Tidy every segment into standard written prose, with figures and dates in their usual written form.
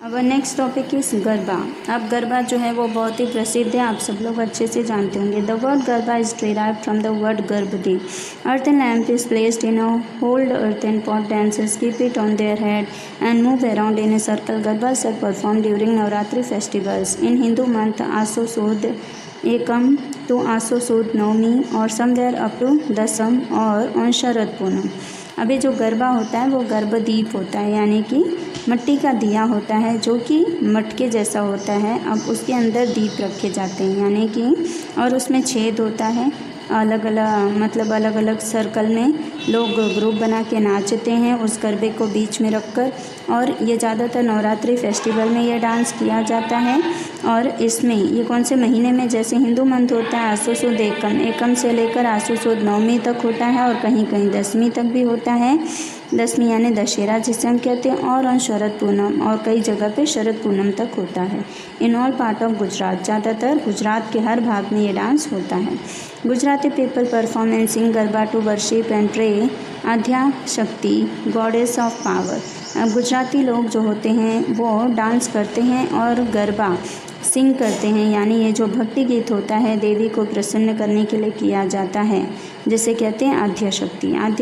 अब next topic इस गरबा। अब गरबा जो है वो बहुत ही प्रसिद्ध है, आप सब लोग अच्छे से जानते होंगे। The word garba is derived from the word गर्भदी। Earthen lamp is placed in a hold earthen pot. Dancers keep it on their head and move around in a circle. Garbas are performed during Navratri festivals in Hindu month Aso Sud Ekam to Aso Sud Navami or somewhere up to Dasam और on Sharad Poonam। अभी जो गरबा होता है वो गर्भदीप होता है, यानी कि मिट्टी का दिया होता है जो कि मटके जैसा होता है। अब उसके अंदर दीप रखे जाते हैं, यानी कि और उसमें छेद होता है। अलग अलग सर्कल में लोग ग्रुप बना के नाचते हैं उस गरबे को बीच में रखकर। और ये ज़्यादातर नवरात्रि फेस्टिवल में ये डांस किया जाता है। और इसमें ये कौन से महीने में, जैसे हिंदू मंथ होता है आसो सुद एकम से लेकर आसो सुद नवमी तक होता है और कहीं कहीं दसवीं तक भी होता है। दसवीं यानी दशहरा जिसे हम कहते हैं, और ऑन शरद पूनम, और कई जगह पे शरद पूनम तक होता है। In all part of Gujarat, ज़्यादातर गुजरात के हर भाग में ये डांस होता है। Gujarati people perform and sing garba to worship and pray Adya Shakti goddess of power. अब गुजराती लोग जो होते हैं वो डांस करते हैं और गरबा सिंग करते हैं, यानी ये जो भक्ति गीत होता है देवी को प्रसन्न करने के लिए किया जाता है, जिसे कहते हैं आद्य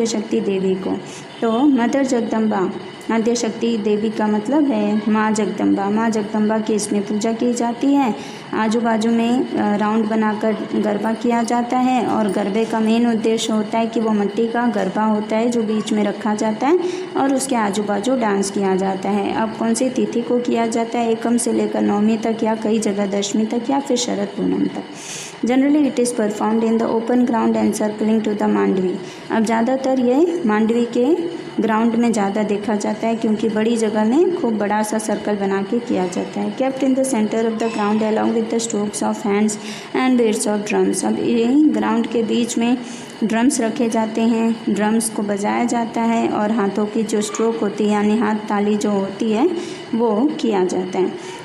शक्ति देवी को। तो मदर जगदम्बा, आद्य शक्ति देवी का मतलब है माँ जगदम्बा। माँ जगदम्बा की इसमें पूजा की जाती है। आजू बाजू में राउंड बनाकर गरबा किया जाता है और गरबे का मेन उद्देश्य होता है कि वो मिट्टी का गरबा होता है जो बीच में रखा जाता है और उसके आजू बाजू डांस किया जाता है। अब कौन सी तिथि को किया जाता है, एकम से लेकर नवमी तक या कई जगह दशमी तक या फिर शरद पूनम तक। Generally it is performed in the open ground and circling to the mandvi. अब ज़्यादातर ये मांडवी के ग्राउंड में ज़्यादा देखा जाता है क्योंकि बड़ी जगह में खूब बड़ा सा सर्कल बना के किया जाता है। Kept in the center of the ground along with the strokes of hands and beats of drums. अब ये ग्राउंड के बीच में ड्रम्स रखे जाते हैं, ड्रम्स को बजाया जाता है और हाथों की जो स्ट्रोक होती है यानी हाथ ताली जो होती है वो किया जाता है।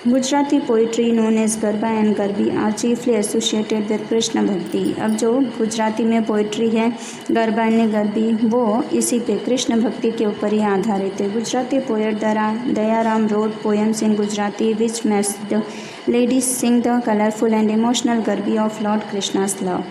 Gujarati poetry known as garba and garbi are chiefly associated with Krishna bhakti. अब जो गुजराती में पोइट्री है गरबा एंड गरबी वो इसी पे कृष्ण भक्ति के ऊपर ही आधारित है। Gujarati poet Dayaram wrote poems in Gujarati which makes the ladies sing the colourful and emotional garbi of lord Krishna's love.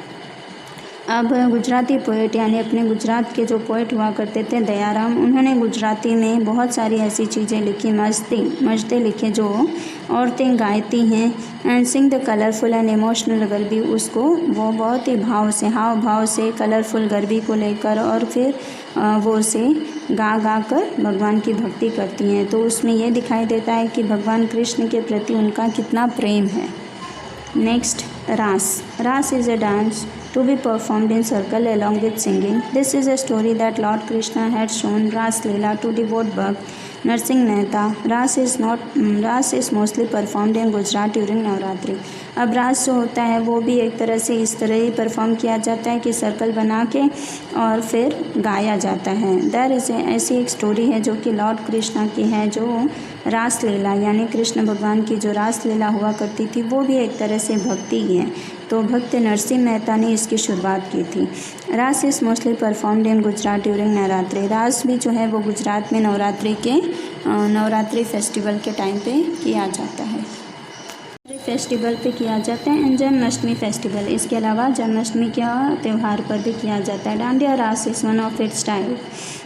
अब गुजराती पोएट यानी अपने गुजरात के जो पोएट हुआ करते थे दयाराम, उन्होंने गुजराती में बहुत सारी ऐसी चीज़ें लिखी, मजदे लिखे जो औरतें गाती हैं। And Singh the colourful and emotional garbi, उसको वो बहुत ही हाव भाव से कलरफुल गरबी को लेकर और फिर वो उसे गा कर भगवान की भक्ति करती हैं। तो उसमें ये दिखाई देता है कि भगवान कृष्ण के प्रति उनका कितना प्रेम है। नेक्स्ट रास is a dance to be performed in circle along with singing. This is a story that Lord Krishna had shown Ras Leela to devote Bhakt Narsingh Mehta. Ras is mostly performed in Gujarat during Navratri. अब रास जो होता है वो भी एक तरह से इस तरह ही परफॉर्म किया जाता है कि सर्कल बना के और फिर गाया जाता है। देयर इज़ ऐसी एक स्टोरी है जो कि लॉर्ड कृष्णा की है, जो रास लीला यानी कृष्ण भगवान की जो रास लीला हुआ करती थी वो भी एक तरह से भक्ति ही है। तो भक्त नरसिंह मेहता ने इसकी शुरुआत की थी। रास is mostly performed in Gujarat during Navratri. रास भी जो है वो गुजरात में नवरात्रि फेस्टिवल के टाइम पे किया जाता है, फेस्टिवल पे किया जाता है। एंड जन्माष्टमी फेस्टिवल, इसके अलावा जन्माष्टमी के त्यौहार पर भी किया जाता है। डांडिया रास is one of its type.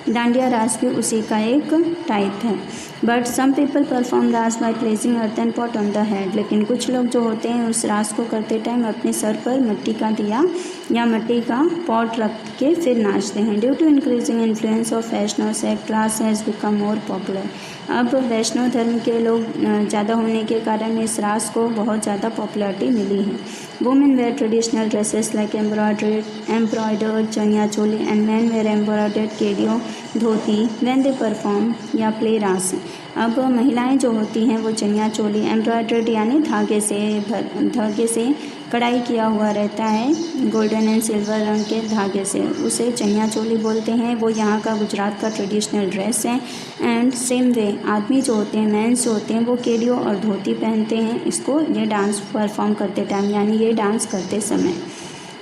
Dandiya रास भी उसी का एक टाइप है। बट सम पीपल परफॉर्म रास by placing earthen pot on the head. लेकिन कुछ लोग जो होते हैं उस रास को करते टाइम अपने सर पर मिट्टी का दिया या मिट्टी का पॉट रख के फिर नाचते हैं। Due to increasing influence of Vaishnav sect, raas has become more popular. अब वैष्णव धर्म के लोग ज़्यादा होने के कारण इस रास को बहुत ज़्यादा पॉपुलैरिटी मिली है। Women wear traditional dresses like embroidered chaniya choli and man wear embroidered kediyu dhoti when they perform या प्ले रास। अब महिलाएं जो होती हैं वो चनिया चोली एम्ब्रॉयडर्ड यानी धागे से कढ़ाई किया हुआ रहता है, गोल्डन एंड सिल्वर रंग के धागे से, उसे चनिया चोली बोलते हैं। वो यहाँ का गुजरात का ट्रेडिशनल ड्रेस है। एंड सेम वे आदमी जो होते हैं, मेंस जो होते हैं, वो केडियो और धोती पहनते हैं इसको ये डांस परफॉर्म करते टाइम यानी ये डांस करते समय।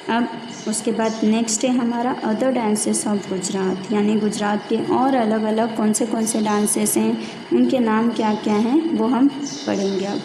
अब उसके बाद नेक्स्ट है हमारा अदर डांसेस ऑफ गुजरात, यानी गुजरात के और अलग अलग कौन से डांसेस हैं, उनके नाम क्या क्या हैं वो हम पढ़ेंगे अब।